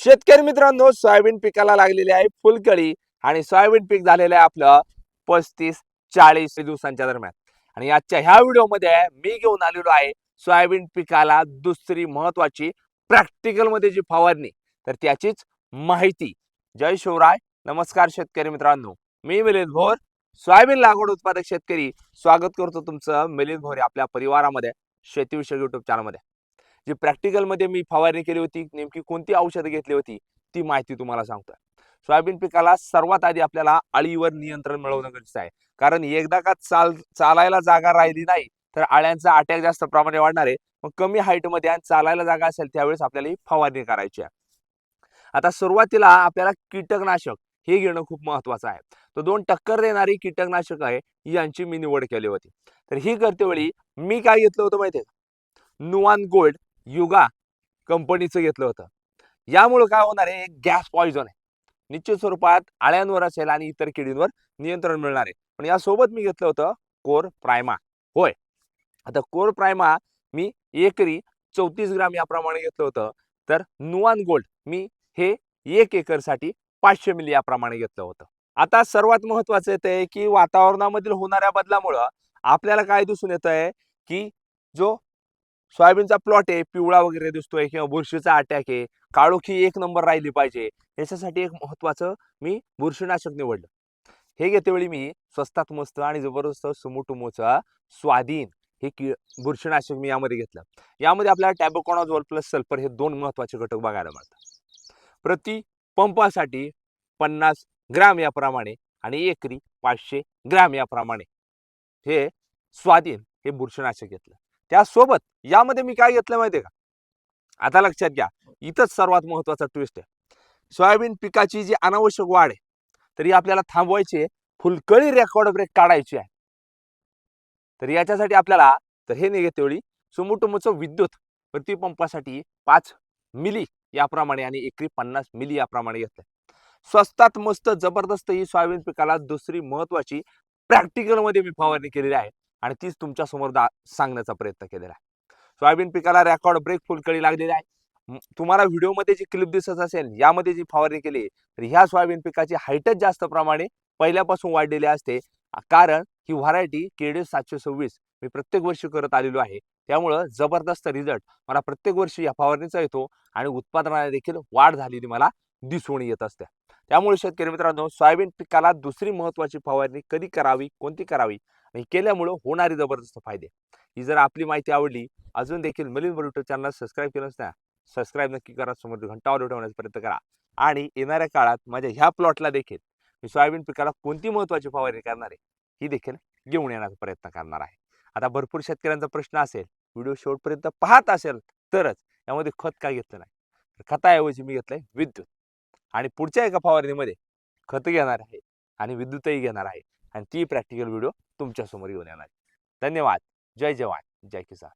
शेतकरी मित्रांनो, सोयाबीन पिकाला लागलेली आहे फुलकळी आणि सोयाबीन पीक झालेलं आहे आपलं 35-40 दिवसांच्या दरम्यान. आणि आजच्या ह्या व्हिडिओमध्ये मी घेऊन आलेलो आहे सोयाबीन पिकाला दुसरी महत्वाची प्रॅक्टिकल मध्ये जी फवारणी, तर त्याचीच माहिती. जय शिवराय. नमस्कार शेतकरी मित्रांनो, मी मिलिंद भोर, सोयाबीन लागवड उत्पादक शेतकरी. स्वागत करतो तुमचं मिलिंद भोर आपल्या परिवारामध्ये, शेतीविषयक युट्यूब चॅनलमध्ये. जी प्रॅक्टिकल मध्ये मी फवारणी केली होती, नेमकी कोणती औषधं घेतली होती, ती माहिती तुम्हाला सांगतोय. सोयाबीन पिकाला सर्वात आधी आपल्याला अळीवर नियंत्रण मिळवणं गरजेचं आहे. कारण एकदा का चालायला जागा राहिली नाही तर अळ्यांचा अटॅक जास्त प्रमाणे वाढणार आहे. मग कमी हाईट मध्ये आणि चालायला जागा असेल त्यावेळेस आपल्याला ही फवारणी करायची आहे. आता सुरुवातीला आपल्याला कीटकनाशक हे घेणं खूप महत्वाचं आहे. तर 2 टक्कर देणारी कीटकनाशक आहे, यांची मी निवड केली होती. तर ही करतेवेळी मी काय घेतलं होतं माहितीये का? नुवान गोल्ड युगा कंपनीचं घेतलं होतं. यामुळे काय होणार आहे, गॅस पॉइझन आहे. निश्चित स्वरूपात आळ्यांवर असेल आणि इतर किडींवर नियंत्रण मिळणार आहे. पण यासोबत मी घेतलं होतं कोर प्रायमा. होय, आता कोर प्रायमा मी एकरी 34 ग्राम याप्रमाणे घेतलं होतं. तर नुवान गोल्ड मी हे 1 एकरसाठी 500 मिली याप्रमाणे घेतलं होतं. आता सर्वात महत्वाचं येतंय की वातावरणामधील होणाऱ्या बदलामुळं आपल्याला काय दिसून येतंय, की जो सोयाबीनचा प्लॉट आहे पिवळा वगैरे दिसतोय किंवा बुरशीचा अटॅक आहे, काळोखी 1 नंबर राहिली पाहिजे, याच्यासाठी एक महत्वाचं मी बुरशीनाशक निवडलं. हे घेतेवेळी मी स्वस्तात मस्त आणि जबरदस्त सुमोटोमोचा स्वाधीन हे बुरशीनाशक मी यामध्ये घेतलं. यामध्ये आपल्याला टॅबोकॉनॉझोल प्लस सल्फर हे 2 महत्वाचे घटक बघायला मिळतात. प्रति पंपासाठी 50 ग्राम याप्रमाणे आणि एकरी 500 ग्राम याप्रमाणे हे स्वाधीन हे बुरशीनाशक घेतलं. त्यासोबत यामध्ये मी काय घेतलं माहितीये का? आता लक्षात घ्या, इथंच सर्वात महत्वाचा ट्विस्ट आहे. सोयाबीन पिकाची जी अनावश्यक वाढ आहे, तर ही आपल्याला थांबवायची आहे. फुलकळी रेकॉर्ड ब्रेक काढायची आहे. तर याच्यासाठी आपल्याला तर हे निघतेवेळी सुमोटोमोचं विद्युत प्रतिपंपासाठी 5 मिली याप्रमाणे आणि एकरी 50 मिली याप्रमाणे घेतलं. स्वस्तात मस्त जबरदस्त ही सोयाबीन पिकाला दुसरी महत्वाची प्रॅक्टिकल मध्ये मी फवारणी केलेली आहे आणि तीच तुमच्या समोर सांगण्याचा प्रयत्न केलेला आहे. सोयाबीन पिकाला रेकॉर्ड ब्रेक फुलकळी लागलेली आहे. तुम्हाला व्हिडिओमध्ये जी क्लिप दिसत असेल, यामध्ये जी फवारणी केली, तर ह्या सोयाबीन पिकाची हाईटच जास्त प्रमाणे पहिल्यापासून वाढलेली असते. कारण ही व्हरायटी केडी 726 मी प्रत्येक वर्षी करत आलेलो आहे. त्यामुळं जबरदस्त रिझल्ट मला प्रत्येक वर्षी या फवारणीचा येतो आणि उत्पादनाला देखील वाढ झालेली मला दिसून येत असते. त्यामुळे शेतकरी मित्रांनो, सोयाबीन पिकाला दुसरी महत्वाची फवारणी कधी करावी, कोणती करावी आणि केल्यामुळं होणारे जबरदस्त फायदे. ही जर आपली माहिती आवडली, अजून देखील मिलिंद भोर युट्यूब चॅनलला सबस्क्राईब केलं नसतं, सबस्क्राईब नक्की करा, समोर घंटावर ठेवण्याचा प्रयत्न करा. आणि येणाऱ्या काळात माझ्या ह्या प्लॉटला देखील मी सोयाबीन पिकाला कोणती महत्वाची फवारणी करणार आहे, ही देखील घेऊन येण्याचा प्रयत्न करणार आहे. आता भरपूर शेतकऱ्यांचा प्रश्न असेल, व्हिडिओ शेवटपर्यंत पाहत असेल तरच, यामध्ये खत काय घेतलं नाही. तर खताऐवजी मी घेतलंय विद्युत आणि पुढच्या एका फवारणीमध्ये खत घेणार आहे आणि विद्युतही घेणार आहे आणि ती प्रॅक्टिकल व्हिडिओ तुमच्या समोर घेऊन येणार आहे. धन्यवाद. जय जवान, जय किसान.